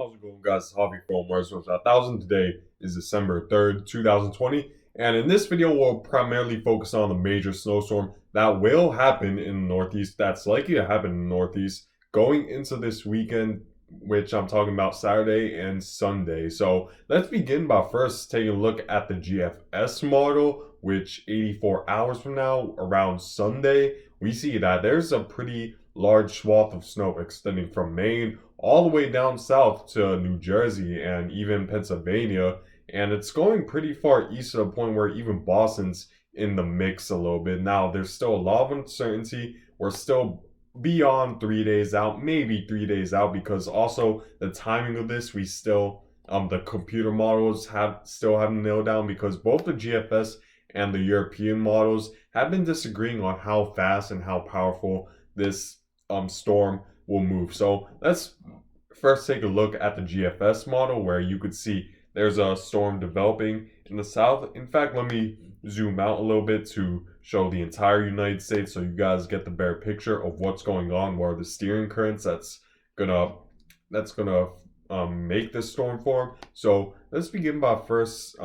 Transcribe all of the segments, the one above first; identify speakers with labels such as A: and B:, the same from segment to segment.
A: How's it going, guys? It's Hobby from Mars 1000. Today is December 3rd, 2020, and in this video, we'll primarily focus on the major snowstorm that will happen in the Northeast, that's likely to happen in the Northeast going into this weekend, which I'm talking about Saturday and Sunday. So let's begin by first taking a look at the GFS model, which 84 hours from now, around Sunday, we see that there's a pretty large swath of snow extending from Maine all the way down south to New Jersey and even Pennsylvania. And it's going pretty far east to the point where even Boston's in the mix a little bit. Now, there's still a lot of uncertainty. We're still beyond 3 days out, maybe 3 days out, because also the timing of this, we still, the computer models haven't nailed down, because both the GFS and the European models have been disagreeing on how fast and how powerful this storm will move. So let's first take a look at the GFS model, where you could see there's a storm developing in the south. In fact, let me zoom out a little bit to show the entire United States so you guys get the bare picture of what's going on, where the steering currents that's gonna make this storm form. So let's begin by first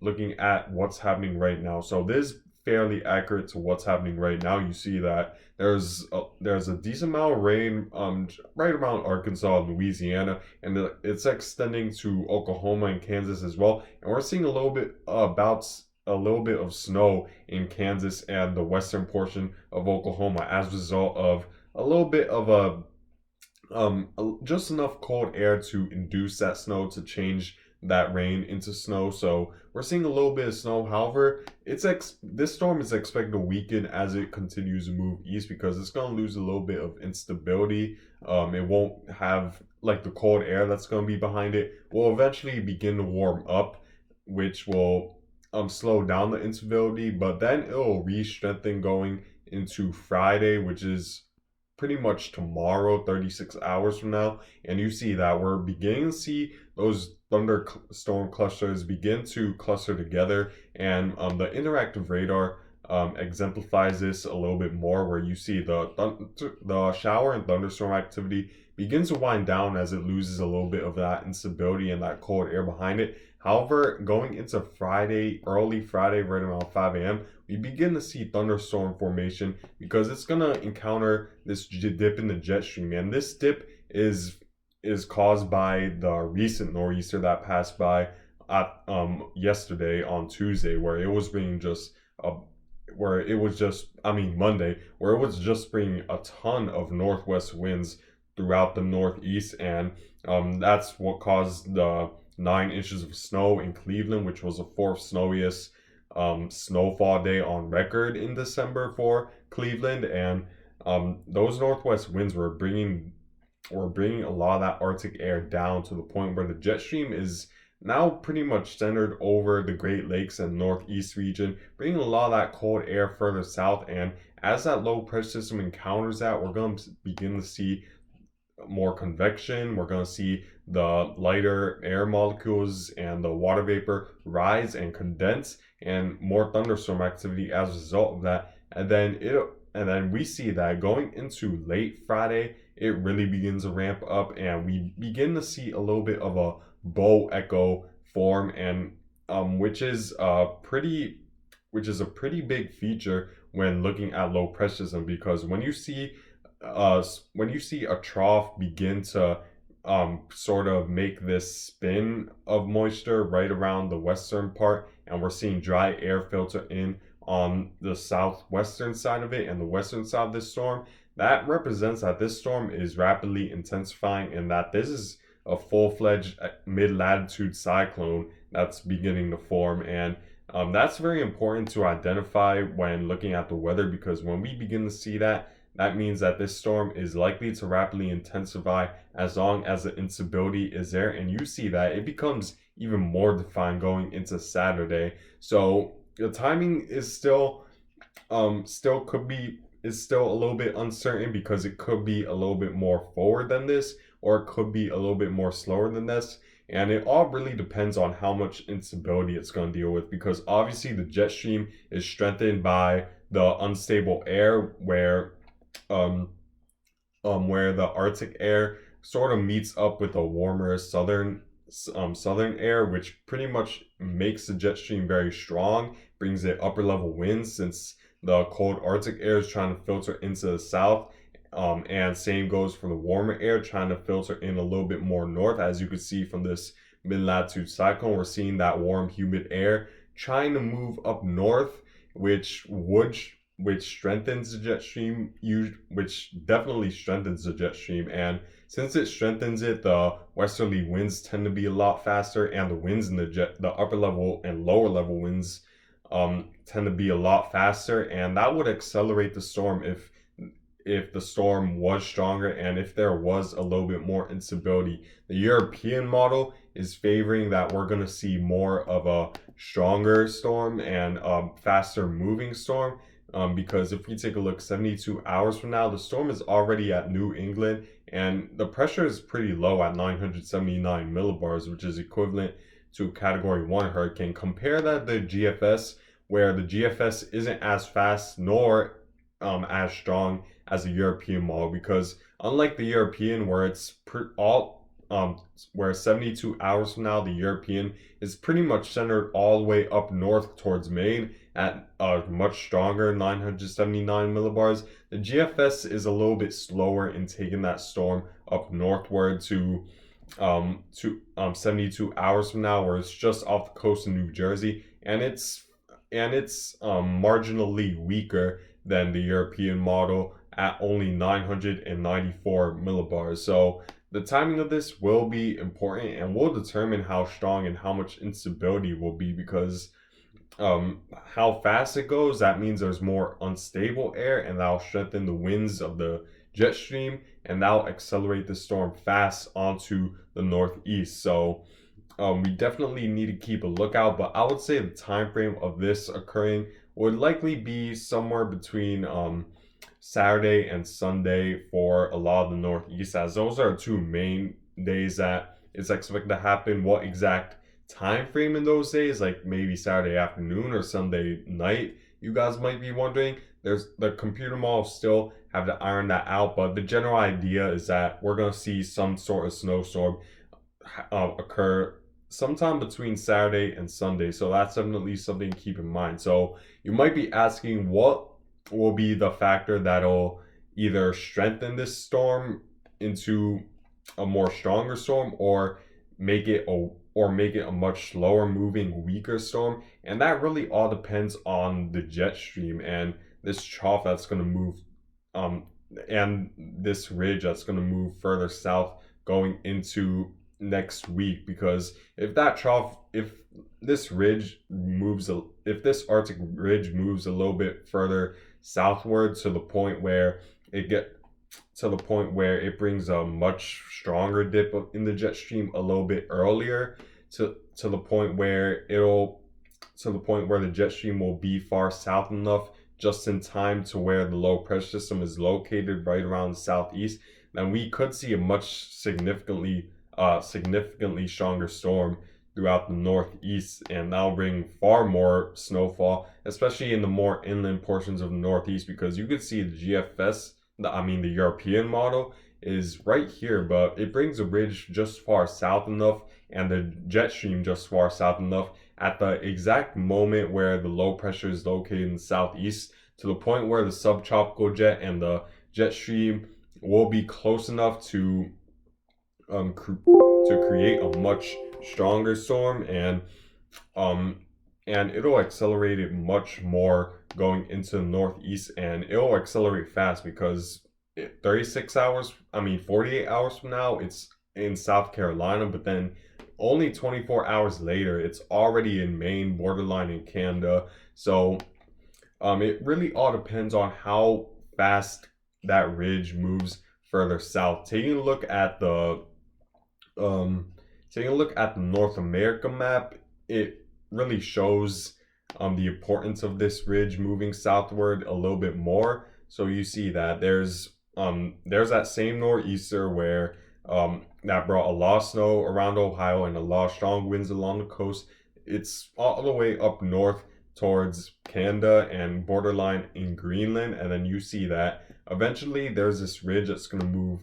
A: looking at what's happening right now. So this is fairly accurate to what's happening right now. You see that there's a decent amount of rain right around Arkansas and Louisiana, and it's extending to Oklahoma and Kansas as well. And we're seeing a little bit of snow in Kansas and the western portion of Oklahoma as a result of a little bit of just enough cold air to induce that snow to change that rain into snow. So we're seeing a little bit of snow. However, this storm is expected to weaken as it continues to move east, because it's going to lose a little bit of instability. It won't have like the cold air that's going to be behind it will eventually begin to warm up, which will slow down the instability, but then it'll re-strengthen going into Friday, which is pretty much tomorrow, 36 hours from now. And you see that we're beginning to see those thunderstorm clusters begin to cluster together, and the interactive radar exemplifies this a little bit more, where you see the shower and thunderstorm activity begins to wind down as it loses a little bit of that instability and that cold air behind it. However, going into Friday, early Friday, right around 5 a.m., we begin to see thunderstorm formation, because it's going to encounter this dip in the jet stream. And this dip is caused by the recent nor'easter that passed by yesterday on Tuesday, where it was bringing Monday, where it was just bringing a ton of northwest winds throughout the Northeast. And that's what caused the 9 inches of snow in Cleveland, which was the fourth snowiest snowfall day on record in December for Cleveland. And those northwest winds were bringing a lot of that Arctic air down to the point where the jet stream is now pretty much centered over the Great Lakes and Northeast region, bringing a lot of that cold air further south. And as that low pressure system encounters that, we're going to begin to see more convection. We're going to see the lighter air molecules and the water vapor rise and condense, and more thunderstorm activity as a result of that. And then we see that going into late Friday, it really begins to ramp up, and we begin to see a little bit of a bow echo form, and which is a pretty big feature when looking at low pressure system, because when you see a trough begin to sort of make this spin of moisture right around the western part, and we're seeing dry air filter in on the southwestern side of it and the western side of this storm, that represents that this storm is rapidly intensifying, and that this is a full-fledged mid-latitude cyclone that's beginning to form. And that's very important to identify when looking at the weather, because when we begin to see that, that means that this storm is likely to rapidly intensify as long as the instability is there. And you see that it becomes even more defined going into Saturday. So the timing is still a little bit uncertain, because it could be a little bit more forward than this, or it could be a little bit more slower than this. And it all really depends on how much instability it's going to deal with, because obviously the jet stream is strengthened by the unstable air, where the Arctic air sort of meets up with a warmer southern air, which pretty much makes the jet stream very strong, brings it upper level winds since the cold Arctic air is trying to filter into the south. And same goes for the warmer air trying to filter in a little bit more north. As you can see from this mid-latitude cyclone, we're seeing that warm, humid air trying to move up north, which strengthens the jet stream, which definitely strengthens the jet stream. And since it strengthens it, the westerly winds tend to be a lot faster, and the winds in the upper level and lower level winds tend to be a lot faster, and that would accelerate the storm if the storm was stronger and if there was a little bit more instability. The European model is favoring that we're going to see more of a stronger storm and faster moving storm. Because if we take a look 72 hours from now, the storm is already at New England and the pressure is pretty low at 979 millibars, which is equivalent to a Category 1 hurricane. Compare that to the GFS, where the GFS isn't as fast nor as strong as the European model, because unlike the European where it's where 72 hours from now the European is pretty much centered all the way up north towards Maine at a much stronger 979 millibars, the GFS is a little bit slower in taking that storm up northward to 72 hours from now, where it's just off the coast of New Jersey, and it's marginally weaker than the European model at only 994 millibars. So the timing of this will be important and will determine how strong and how much instability will be, because how fast it goes, that means there's more unstable air, and that'll strengthen the winds of the jet stream, and that'll accelerate the storm fast onto the northeast. So we definitely need to keep a lookout, but I would say the time frame of this occurring would likely be somewhere between Saturday and Sunday for a lot of the northeast, as those are two main days that it's expected to happen. What exact time frame in those days, like maybe Saturday afternoon or Sunday night, you guys might be wondering. There's the computer model still have to iron that out, but the general idea is that we're going to see some sort of snowstorm occur sometime between Saturday and Sunday. So that's definitely something to keep in mind. So you might be asking, what will be the factor that'll either strengthen this storm into a more stronger storm, or make it a much slower moving, weaker storm? And that really all depends on the jet stream and this trough that's going to move and this ridge that's going to move further south going into next week. Because if this Arctic ridge moves a little bit further southward to the point where it brings a much stronger dip in the jet stream a little bit earlier, to the point where the jet stream will be far south enough just in time to where the low pressure system is located right around the southeast, then we could see a much significantly stronger storm throughout the northeast, and that'll bring far more snowfall, especially in the more inland portions of the northeast, because you could see the GFS, the European model is right here, but it brings a ridge just far south enough and the jet stream just far south enough at the exact moment where the low pressure is located in the southeast, to the point where the subtropical jet and the jet stream will be close enough to create a much stronger storm, and it'll accelerate it much more going into the northeast, and it'll accelerate fast because 48 hours from now it's in South Carolina, but then only 24 hours later it's already in Maine, borderline in Canada. So it really all depends on how fast that ridge moves further south. Taking a look at the North America map, it really shows the importance of this ridge moving southward a little bit more. So you see that there's that same nor'easter where that brought a lot of snow around Ohio and a lot of strong winds along the coast. It's all the way up north towards Canada and borderline in Greenland, and then you see that eventually there's this ridge that's going to move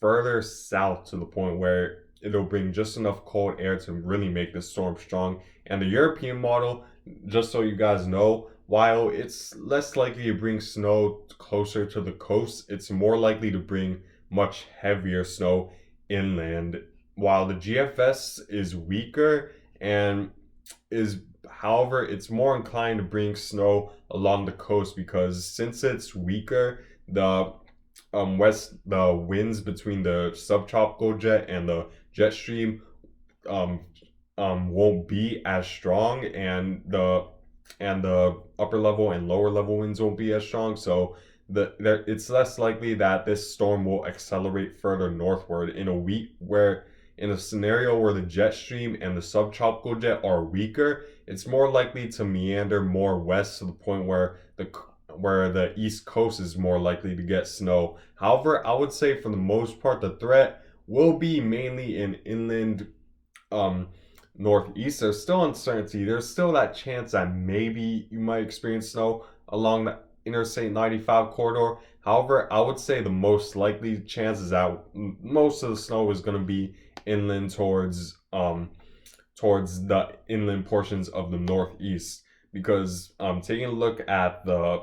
A: further south to the point where it'll bring just enough cold air to really make the storm strong. And the European model, just so you guys know, while it's less likely to bring snow closer to the coast, it's more likely to bring much heavier snow inland. While the GFS is weaker and is however, it's more inclined to bring snow along the coast because since it's weaker, the winds between the subtropical jet and the jet stream um won't be as strong, and the upper level and lower level winds won't be as strong. So it's less likely that this storm will accelerate further northward in a scenario where the jet stream and the subtropical jet are weaker. It's more likely to meander more west to the point where the east coast is more likely to get snow. However, I would say for the most part the threat will be mainly in inland northeast. There's still uncertainty. There's still that chance that maybe you might experience snow along the Interstate 95 corridor. However, I would say the most likely chance is that most of the snow is going to be inland towards the inland portions of the northeast, because taking a look at the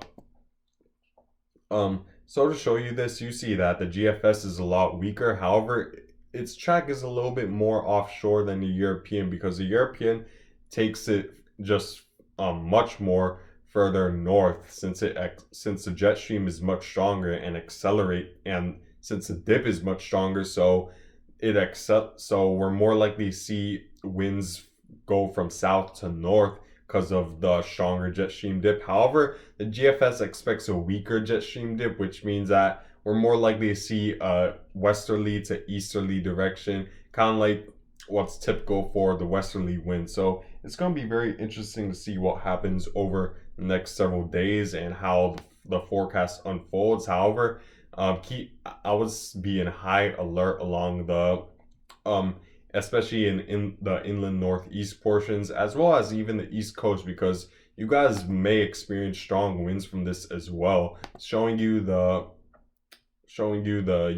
A: so to show you this, you see that the GFS is a lot weaker. However, its track is a little bit more offshore than the European, because the European takes it just much more further north, since the jet stream is much stronger and since the dip is much stronger, so we're more likely to see winds go from south to north because of the stronger jet stream dip. However, the GFS expects a weaker jet stream dip, which means that we're more likely to see a westerly to easterly direction, kind of like what's typical for the westerly wind. So it's going to be very interesting to see what happens over the next several days and how the forecast unfolds. However, I would be in high alert along the especially in the inland northeast portions, as well as even the east coast, because you guys may experience strong winds from this as well. Showing you the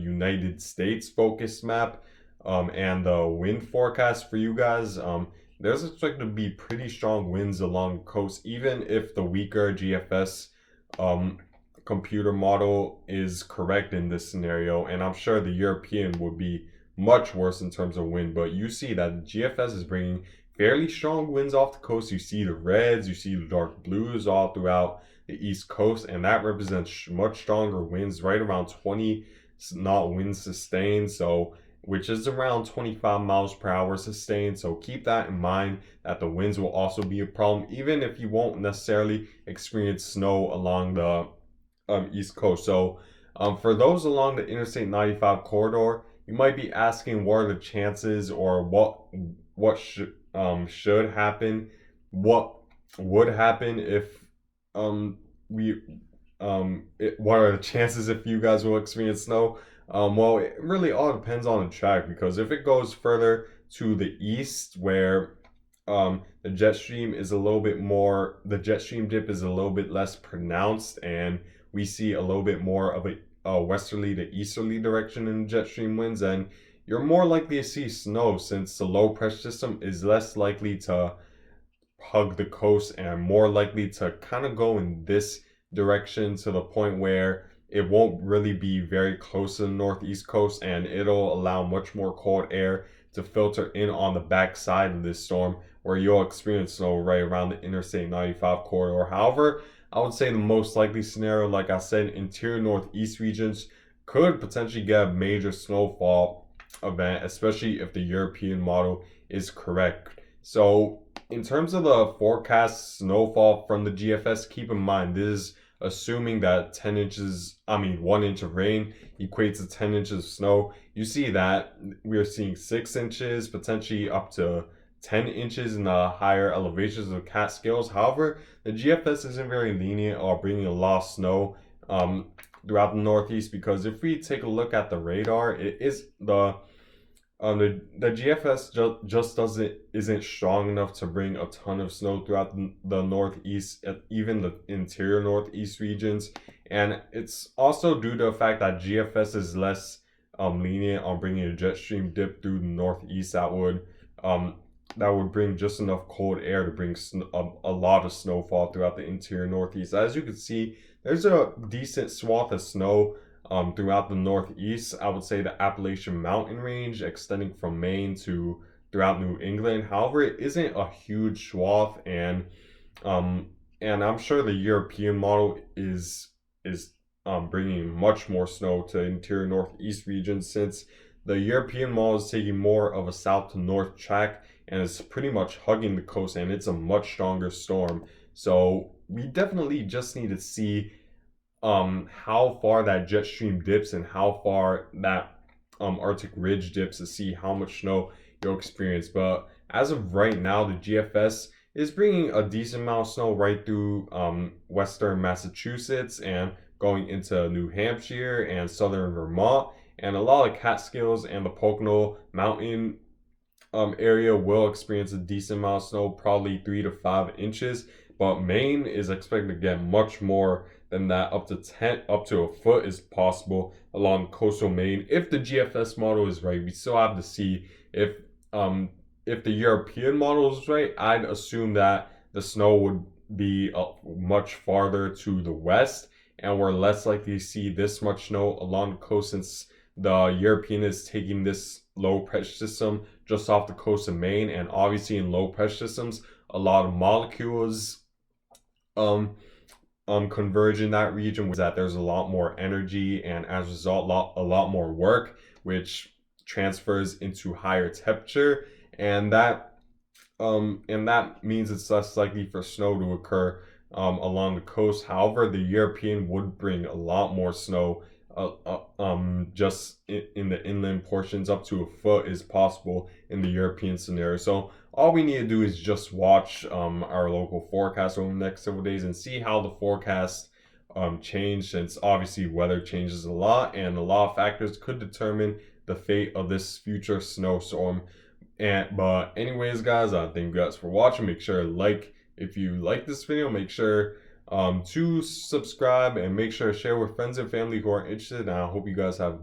A: United States focus map and the wind forecast for you guys. There's expected to be pretty strong winds along the coast, even if the weaker GFS computer model is correct in this scenario. And I'm sure the European would be much worse in terms of wind, but you see that GFS is bringing fairly strong winds off the coast. You see the reds, you see the dark blues all throughout the east coast, and that represents much stronger winds, right around 20 knot winds sustained, so which is around 25 miles per hour sustained. So keep that in mind, that the winds will also be a problem, even if you won't necessarily experience snow along the east coast. So for those along the Interstate 95 corridor, you might be asking what are the chances, or what should happen, what would happen if what are the chances if you guys will experience snow. Well, it really all depends on the track, because if it goes further to the east where the jet stream dip is a little bit less pronounced, and we see a little bit more of a westerly to easterly direction in jet stream winds, and you're more likely to see snow, since the low pressure system is less likely to hug the coast and more likely to kind of go in this direction, to the point where it won't really be very close to the northeast coast, and it'll allow much more cold air to filter in on the back side of this storm, where you'll experience snow right around the Interstate 95 corridor. However, I would say the most likely scenario, like I said, interior northeast regions could potentially get a major snowfall event, especially if the European model is correct. So in terms of the forecast snowfall from the GFS, keep in mind this is assuming that 1 inch of rain equates to 10 inches of snow. You see that we are seeing 6 inches, potentially up to 10 inches in the higher elevations of the Catskills. However, the GFS isn't very lenient or bringing a lot of snow throughout the northeast, because if we take a look at the radar, it is the GFS just isn't strong enough to bring a ton of snow throughout the northeast, even the interior northeast regions. And it's also due to the fact that GFS is less lenient on bringing a jet stream dip through the northeast um, that would bring just enough cold air to bring a lot of snowfall throughout the interior northeast. As you can see, there's a decent swath of snow throughout the northeast. I would say the Appalachian Mountain Range extending from Maine to throughout New England. However, it isn't a huge swath, um, and I'm sure the European model is bringing much more snow to interior northeast regions, since the European model is taking more of a south to north track and it's pretty much hugging the coast, and it's a much stronger storm. So we definitely just need to see how far that jet stream dips and how far that Arctic ridge dips to see how much snow you'll experience. But as of right now, the GFS is bringing a decent amount of snow right through western Massachusetts and going into New Hampshire and southern Vermont, and a lot of Catskills and the Pocono Mountain area will experience a decent amount of snow, probably 3 to 5 inches. But Maine is expected to get much more than that, up to a foot is possible along coastal Maine. If the GFS model is right, we still have to see if the European model is right. I'd assume that the snow would be much farther to the west, and we're less likely to see this much snow along the coast, since the European is taking this low pressure system just off the coast of Maine, and obviously in low pressure systems, a lot of molecules converge in that region, that there's a lot more energy, and as a result, a lot more work, which transfers into higher temperature, and that means it's less likely for snow to occur along the coast. However, the European would bring a lot more snow. Just in the inland portions, up to a foot is possible in the European scenario. So all we need to do is just watch our local forecast over the next several days and see how the forecast change, since obviously weather changes a lot, and a lot of factors could determine the fate of this future snowstorm. But anyways, guys, thank you guys for watching. Make sure to if you like this video, make sure to subscribe, and make sure to share with friends and family who are interested. And I hope you guys have